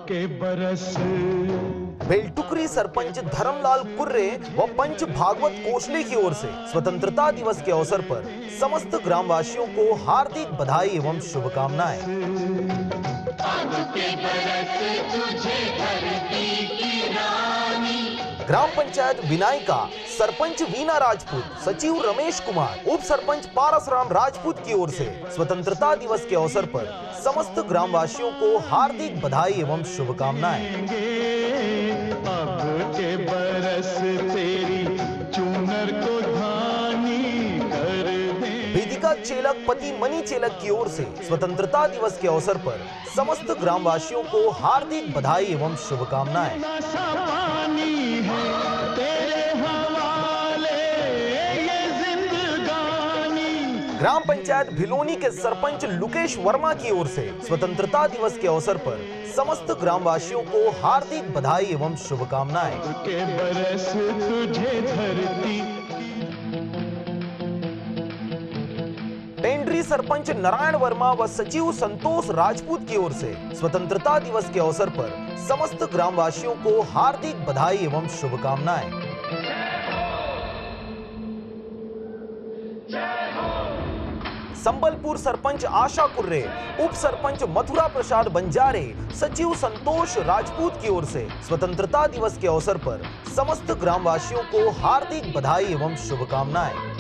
के बरस। बेलटुकरी सरपंच धर्मलाल कुर्रे व पंच भागवत कोशले की ओर से स्वतंत्रता दिवस के अवसर पर समस्त ग्रामवासियों को हार्दिक बधाई एवं शुभकामनाएं। ग्राम पंचायत विनायका सरपंच वीना राजपूत, सचिव रमेश कुमार, उप सरपंच पारसराम राजपूत की ओर से स्वतंत्रता दिवस के अवसर पर समस्त ग्रामवासियों को हार्दिक बधाई एवं शुभकामनाएं। अब के बरस तेरी चुनर को धानी कर दे। वेदिका चेलक पति मनी चेलक की ओर से स्वतंत्रता दिवस के अवसर पर समस्त ग्रामवासियों को हार्दिक बधाई एवं शुभकामनाएं। ग्राम पंचायत भिलोनी के सरपंच लुकेश वर्मा की ओर से स्वतंत्रता दिवस के अवसर पर समस्त ग्रामवासियों को हार्दिक बधाई एवं शुभकामनाएं। के बरस तुझे धरती। टेंडरी सरपंच नारायण वर्मा व सचिव संतोष राजपूत की ओर से स्वतंत्रता दिवस के अवसर पर समस्त ग्रामवासियों को हार्दिक बधाई एवं शुभकामनाएं। संबलपुर सरपंच आशा कुर्रे, उप सरपंच मथुरा प्रसाद बंजारे, सचिव संतोष राजपूत की ओर से स्वतंत्रता दिवस के अवसर पर समस्त ग्रामवासियों को हार्दिक बधाई एवं शुभकामनाएं।